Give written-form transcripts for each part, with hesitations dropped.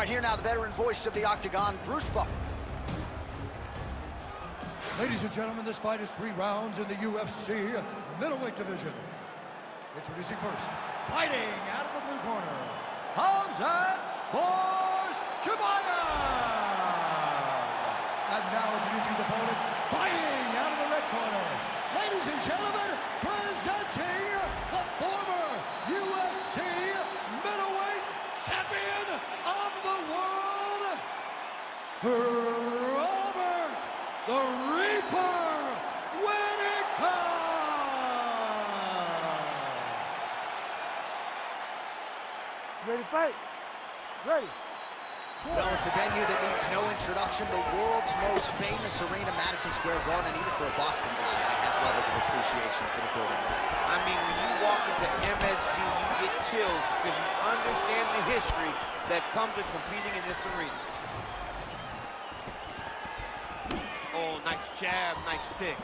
right, here now, the veteran voice of the Octagon, Bruce Buffer. Ladies and gentlemen, this fight is 3 rounds in the UFC middleweight division. Introducing first, fighting out of the blue corner, Khamzat Chimaev. And now introducing his opponent, fighting out of the red corner. Ladies and gentlemen, presenting the former UFC middleweight champion of the world, Robert the Reaper Whittaker. Ready to fight? Ready. Well, it's a venue that needs no introduction. The world's most famous arena, Madison Square Garden. And even for a Boston guy, I have levels of appreciation for the building. I mean, when you walk into MSG, you get chilled because you understand the history that comes with competing in this arena. Oh, nice jab, nice stick.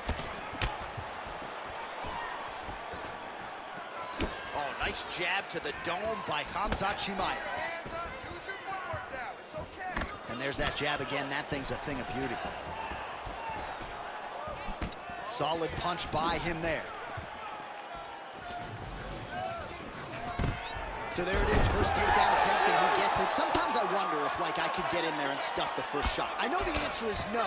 Oh, nice jab to the dome by Khamzat Chimaev. And there's that jab again. That thing's a thing of beauty. Solid punch by him there. So there it is, first takedown attempt, and he gets it. Sometimes I wonder if, like, I could get in there and stuff the first shot. I know the answer is no,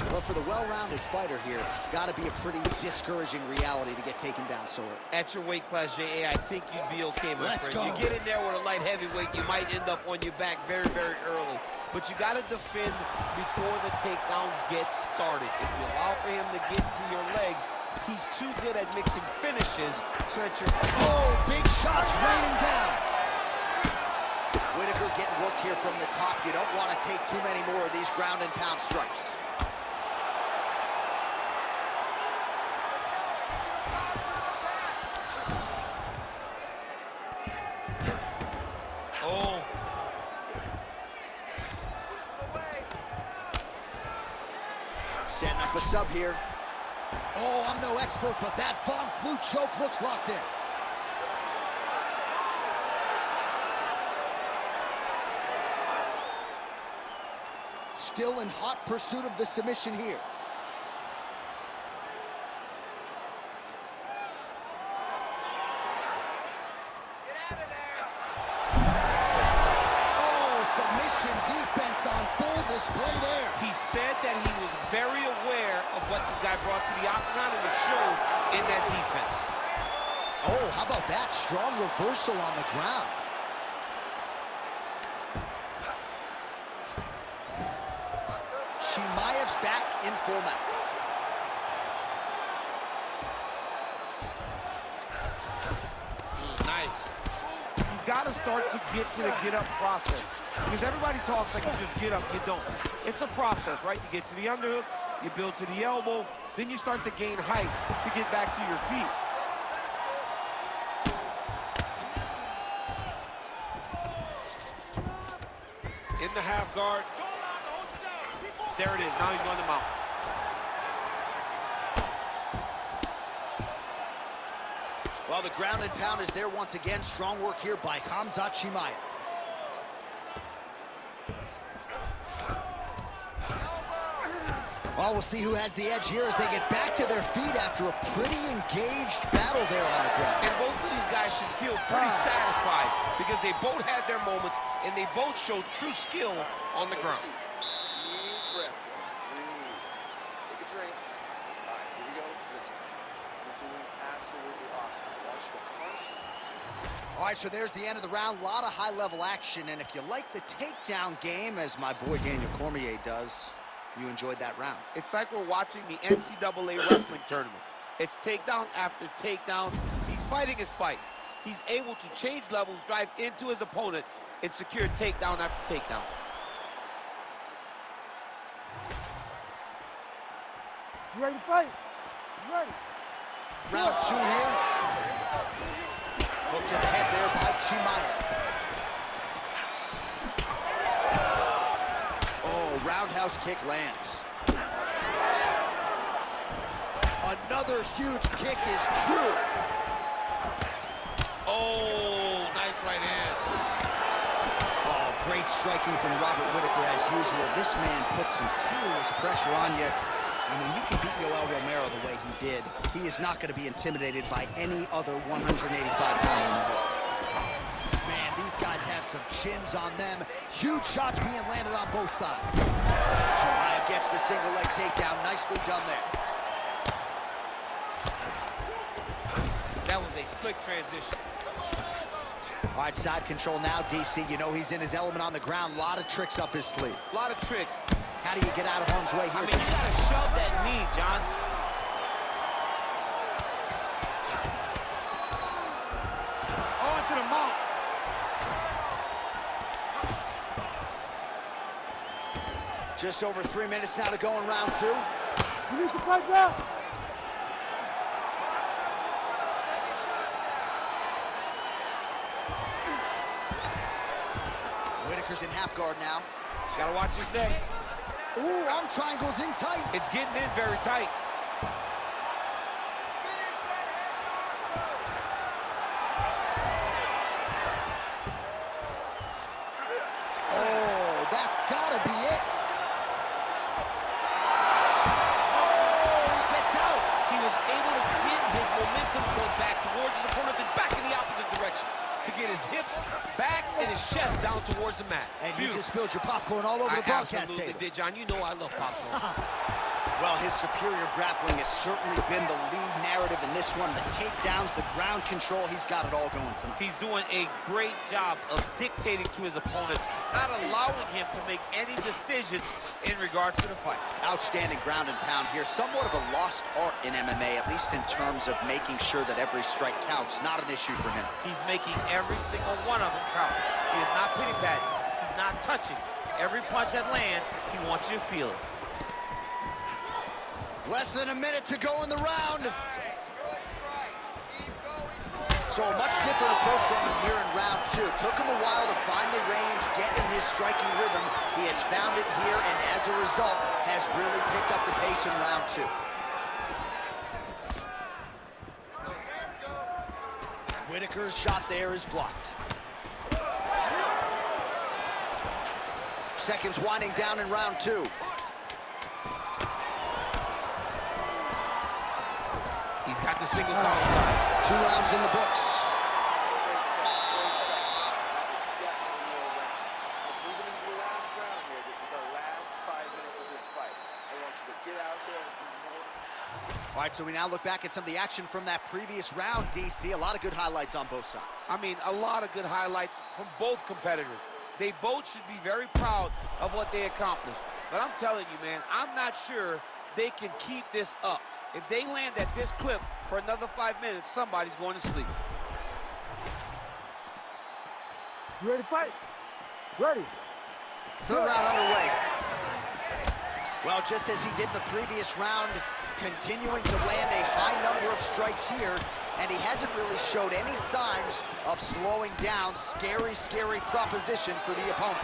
but for the well-rounded fighter here, gotta be a pretty discouraging reality to get taken down so early. At your weight class, J.A., I think you'd be okay, my Let's friend. go. You get in there with a light heavyweight, you might end up on your back very, very early. But you gotta defend before the takedowns get started. If you allow for him to get to your legs, he's too good at mixing finishes so that you're... Oh, big shots raining down. Whittaker getting work here from the top. You don't want to take too many more of these ground and pound strikes. Oh. Setting up a sub here. Oh, I'm no expert, but that Von Flute choke looks locked in. Still in hot pursuit of the submission here. Get out of there. Oh, submission defense on full display there. He said that he was very aware of what this guy brought to the octagon, and it showed in that defense. Oh, how about that? Strong reversal on the ground. Chimaev's back in full mount. Nice. He's got to start to get to the get-up process. Because everybody talks like you just get up, you don't. It's a process, right? You get to the underhook, you build to the elbow, then you start to gain height to get back to your feet. In the half guard. There it is. Now he's going to mount. Well, the ground and pound is there once again. Strong work here by Khamzat Chimaev. Well, we'll see who has the edge here as they get back to their feet after a pretty engaged battle there on the ground. And both of these guys should feel pretty satisfied because they both had their moments and they both showed true skill on the ground. Deep breath. Breathe. Take a drink. All right, here we go. Listen, you're doing absolutely awesome. I want you to punch. All right, so there's the end of the round. A lot of high-level action, and if you like the takedown game, as my boy Daniel Cormier does, you enjoyed that round. It's like we're watching the NCAA wrestling tournament. It's takedown after takedown. He's fighting his fight. He's able to change levels, drive into his opponent, and secure takedown after takedown. You ready to fight? You ready? Round 2 here. Hook to the head there by Chimaev. Oh, roundhouse kick lands. Another huge kick is true. Oh, nice right hand. Oh, Great striking from Robert Whittaker as usual. This man puts some serious pressure on you. And when you can beat Yoel Romero the way he did, he is not going to be intimidated by any other 185-pounder in the world. Man, these guys have some chins on them. Huge shots being landed on both sides. Chimaev gets the single leg takedown. Nicely done there. That was a slick transition. All right, side control now, DC. You know he's in his element on the ground. A lot of tricks up his sleeve. A lot of tricks. How do you get out of harm's way here? I mean, you gotta shove that knee, John. On to the mount. Just over 3 minutes now to go in round 2. You need to fight now. Whittaker's in half guard now. He's gotta watch his neck. Ooh, arm triangle's in tight. It's getting in very tight. Oh, that's gotta be it. Oh, he gets out. He was able to get his momentum going back towards his opponent, then back in the opposite direction to get his hips back and his chest down towards the mat. And you just spilled your popcorn all over the broadcast absolutely table. did, John. You know I love popcorn. Well, his superior grappling has certainly been the lead narrative in this one. The takedowns, the ground control, he's got it all going tonight. He's doing a great job of dictating to his opponent, not allowing him to make any decisions in regards to the fight. Outstanding ground and pound here. Somewhat of a lost art in MMA, at least in terms of making sure that every strike counts. Not an issue for him. He's making every single one of them count. He is not pity-patting. He's not touching. Every punch that lands, he wants you to feel it. Less than a minute to go in the round. So a much different approach from him here in round 2. Took him a while to find the range, get in his striking rhythm. He has found it here, and as a result, has really picked up the pace in round 2. Whittaker's shot there is blocked. Seconds winding down in round 2. He's got the single collar. 2 rounds in the books. Great stuff, great stuff. That was definitely your round. But moving into the last round here, this is the last 5 minutes of this fight. I want you to get out there and do more. All right, so we now look back at some of the action from that previous round, DC. A lot of good highlights on both sides. I mean, a lot of good highlights from both competitors. They both should be very proud of what they accomplished. But I'm telling you, man, I'm not sure they can keep this up. If they land at this clip for another 5 minutes, somebody's going to sleep. You ready to fight? Ready. Third round underway. Well, just as he did the previous round, continuing to land a high number of strikes here, and he hasn't really showed any signs of slowing down. Scary, scary proposition for the opponent.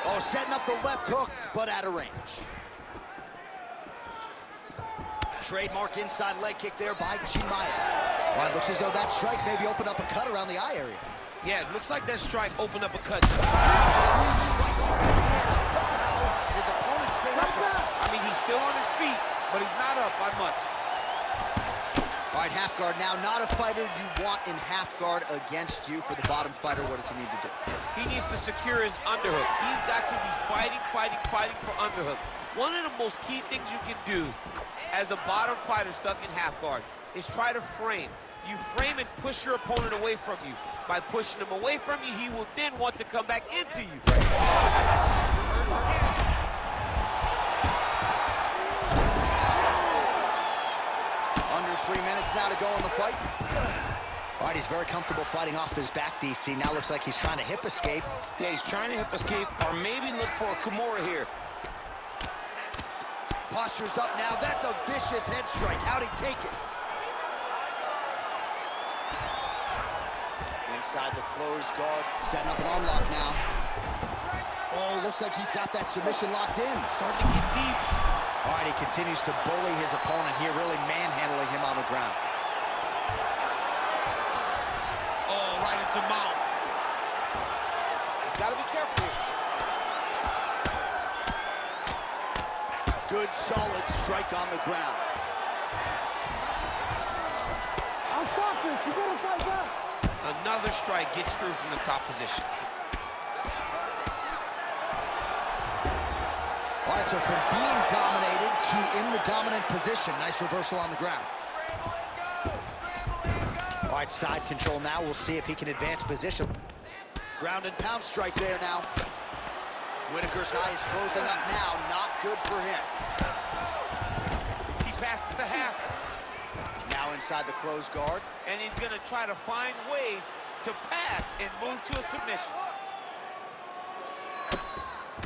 Oh, setting up the left hook, but out of range. Trademark inside leg kick there by Chimaev. Well, it looks as though that strike maybe opened up a cut around the eye area. Yeah, it looks like that strike opened up a cut. Somehow, his opponent stayed up. I mean, he's still on his feet, but he's not up by much. All right, half guard now. Not a fighter you want in half guard against you. For the bottom fighter, what does he need to do? He needs to secure his underhook. He's got to be fighting for underhook. One of the most key things you can do as a bottom fighter stuck in half guard is try to frame. You frame and push your opponent away from you. By pushing him away from you, he will then want to come back into you. Under 3 minutes now to go in the fight. All right, he's very comfortable fighting off his back, DC. Now looks like he's trying to hip escape. Yeah, he's trying to hip escape or maybe look for a Kimura here. Posture's up now. That's a vicious head strike. How'd he take it? Inside the closed guard. Setting up an arm lock now. Oh, looks like he's got that submission locked in. Starting to get deep. All right, he continues to bully his opponent here, really manhandling him him on the ground. Oh, right into mount. He's got to be careful. Good, solid strike on the ground. I'll stop this. You gotta fight back. Another strike gets through from the top position. All right, so from being dominated to in the dominant position. Nice reversal on the ground. All right, side control now. We'll see if he can advance position. Ground and pound strike there now. Whittaker's eye is closing up now. Not good for him. He passes the half. Now inside the closed guard. And he's going to try to find ways to pass and move to a submission.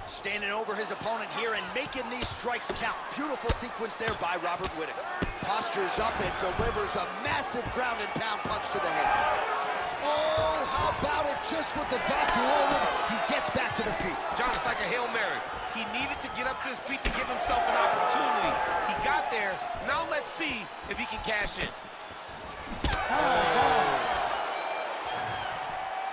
Standing over his opponent here and making these strikes count. Beautiful sequence there by Robert Whittaker. Postures up and delivers a massive ground and pound punch to the head. Oh, how about it? Just what the doctor ordered, he gets back to the feet. John, it's like a Hail Mary. He needed to get up to his feet to give himself an opportunity. He got there. Now let's see if he can cash in.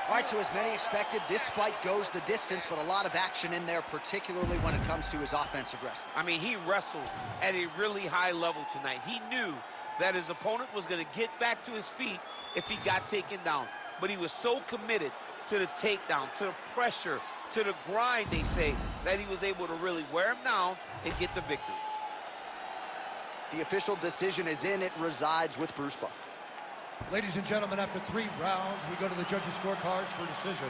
All right, so as many expected, this fight goes the distance, but a lot of action in there, particularly when it comes to his offensive wrestling. I mean, he wrestled at a really high level tonight. He knew that his opponent was going to get back to his feet if he got taken down. But he was so committed to the takedown, to the pressure, to the grind, they say, that he was able to really wear him down and get the victory. The official decision is in. It resides with Bruce Buffer. Ladies and gentlemen, after 3 rounds, we go to the judges' scorecards for decision.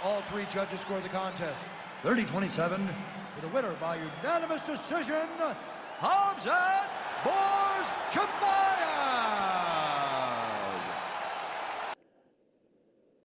All 3 judges score the contest 30-27 for the winner by unanimous decision, Khamzat Chimaev.